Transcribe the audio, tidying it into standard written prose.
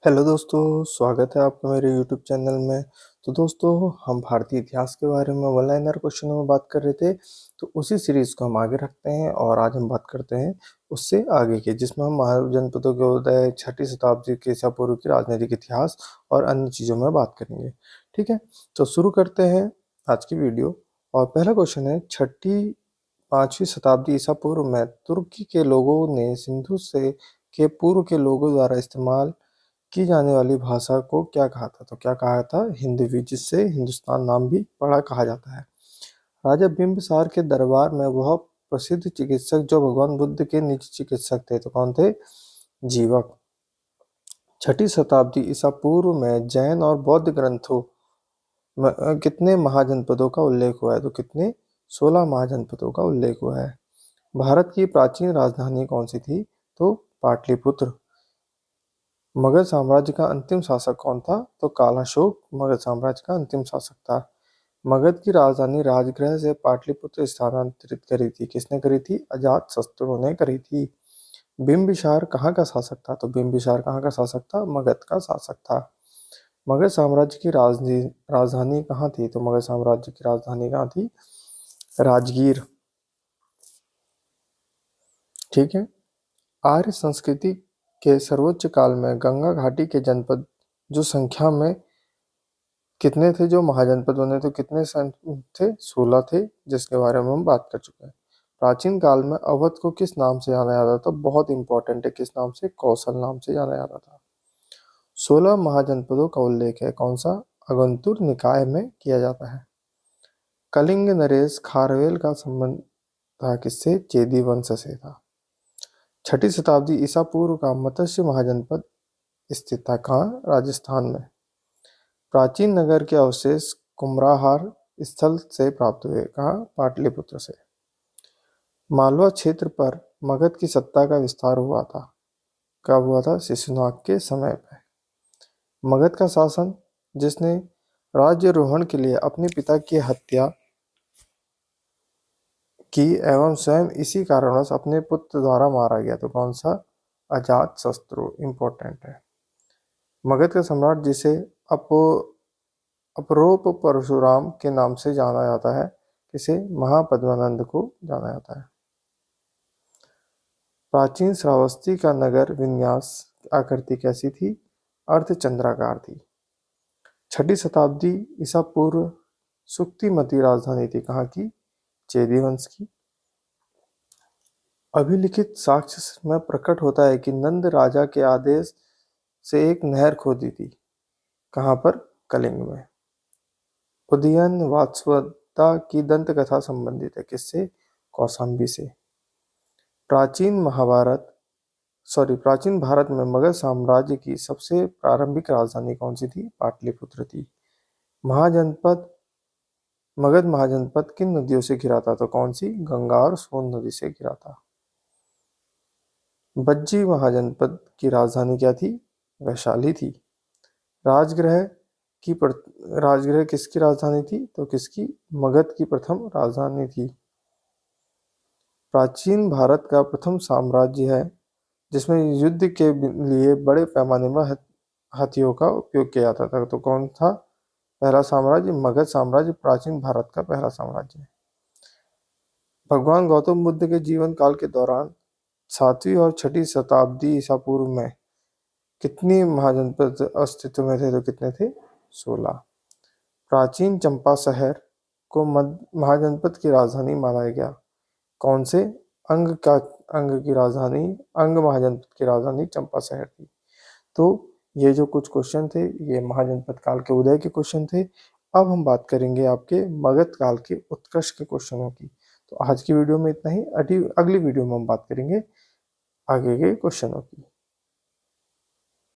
Hello दोस्तों, स्वागत है आपका मेरे यूट्यूब चैनल में। तो दोस्तों, हम भारतीय इतिहास के बारे में वन लाइनर क्वेश्चनों में बात कर रहे थे। तो उसी सीरीज को हम आगे रखते हैं और आज हम बात करते हैं उससे आगे की, जिसमें हम महाजनपदों के उदय, छठी शताब्दी के ईसा पूर्व की राजनीतिक इतिहास और अन्य चीज़ों में बात करेंगे। ठीक है, तो शुरू करते हैं आज की वीडियो। और पहला क्वेश्चन है, छठी पांचवी शताब्दी ईसा पूर्व में तुर्की के लोगों ने सिंधु से के पूर्व के लोगों द्वारा इस्तेमाल की जाने वाली भाषा को क्या कहा था? तो क्या कहा था? हिंदवी, जिससे हिंदुस्तान नाम भी पड़ा कहा जाता है। राजा बिंबिसार के दरबार में वह प्रसिद्ध चिकित्सक जो भगवान बुद्ध के निजी चिकित्सक थे, तो कौन थे? जीवक। छठी शताब्दी ईसा पूर्व में जैन और बौद्ध ग्रंथों में कितने महाजनपदों का उल्लेख हुआ है? तो कितने? 16 महाजनपदों का उल्लेख हुआ है। भारत की प्राचीन राजधानी कौन सी थी? तो पाटलिपुत्र। मगध साम्राज्य का अंतिम शासक कौन था? तो कालाशोक मगध साम्राज्य का अंतिम शासक था। मगध की राजधानी राजगृह से पाटलिपुत्र स्थानांतरित करी थी। किसने करी थी? अजात शत्रुओं ने करी थी। बिंबिसार कहाँ का शासक था? तो बिंबिसार कहाँ का शासक था? मगध का शासक था। मगध साम्राज्य की राजधानी कहाँ थी? तो मगध साम्राज्य की राजधानी कहाँ थी? राजगीर। ठीक है। आर्य संस्कृति के सर्वोच्च काल में गंगा घाटी के जनपद जो संख्या में कितने थे? जो महाजनपद बने तो कितने थे? 16 थे, जिसके बारे में हम बात कर चुके हैं। प्राचीन काल में अवध को किस नाम से जाना जाता था? बहुत इंपॉर्टेंट है। किस नाम से? कौशल नाम से जाना जाता था। 16 महाजनपदों का उल्लेख है कौन सा? अगंतुर निकाय में किया जाता है। कलिंग नरेश खारवेल का संबंध था किससे? चेदी वंश से था। छठी शताब्दी ईसा पूर्व का मत्स्य महाजनपद स्थित था कहाँ? राजस्थान में। प्राचीन नगर के अवशेष कुम्हराहार स्थल से प्राप्त हुए कहाँ? पाटलिपुत्र से। मालवा क्षेत्र पर मगध की सत्ता का विस्तार हुआ था। कब हुआ था? शिशुनाग के समय पर। मगध का शासन, जिसने राज्यारोहण के लिए अपने पिता की हत्या की एवं स्वयं इसी कारणवश अपने पुत्र द्वारा मारा गया, तो कौन सा? अजात शत्रु। इंपॉर्टेंट है। मगध का सम्राट, जिसे अपो अपरोप परशुराम के नाम से जाना जाता है, किसे? महापद्मानंद को जाना जाता है। प्राचीन श्रावस्ती का नगर विन्यास आकृति कैसी थी? अर्धचंद्राकार थी। छठी शताब्दी ईसा पूर्व सुक्तिमती राजधानी थी कहाँ की? चेदी वंश की। अभिलिखित साक्ष्य में प्रकट होता है कि नंद राजा के आदेश से एक नहर खोदी थी। कहाँ पर? कलिंग में। उदयन वात्स्वता की दंत कथा संबंधित है किससे? कौशाम्बी से। प्राचीन भारत में मगध साम्राज्य की सबसे प्रारंभिक राजधानी कौन सी थी? पाटलिपुत्र थी। महाजनपद मगध महाजनपद किन नदियों से घिरा था? तो कौन सी? गंगा और सोन नदी से घिरा था। बज्जी महाजनपद की राजधानी क्या थी? वैशाली थी। राजगृह राजगृह किसकी राजधानी थी? तो किसकी? मगध की प्रथम राजधानी थी। प्राचीन भारत का प्रथम साम्राज्य है जिसमें युद्ध के लिए बड़े पैमाने में हाथियों का उपयोग किया जाता था, तो कौन था? पहला साम्राज्य मगध साम्राज्य प्राचीन भारत का पहला साम्राज्य है। भगवान गौतम बुद्ध के जीवन काल के दौरान 7वीं और छठी शताब्दी ईसा पूर्व में कितनी महाजनपद अस्तित्व में थे? तो कितने थे? 16। प्राचीन चंपा शहर को महाजनपद की राजधानी माना गया। कौन से अंग महाजनपद की राजधानी चंपा शहर थी। तो ये जो कुछ क्वेश्चन थे, ये महाजनपद काल के उदय के क्वेश्चन थे। अब हम बात करेंगे आपके मगध काल के उत्कर्ष के क्वेश्चनों की। तो आज की वीडियो में इतना ही। अगली वीडियो में हम बात करेंगे आगे के क्वेश्चनों की।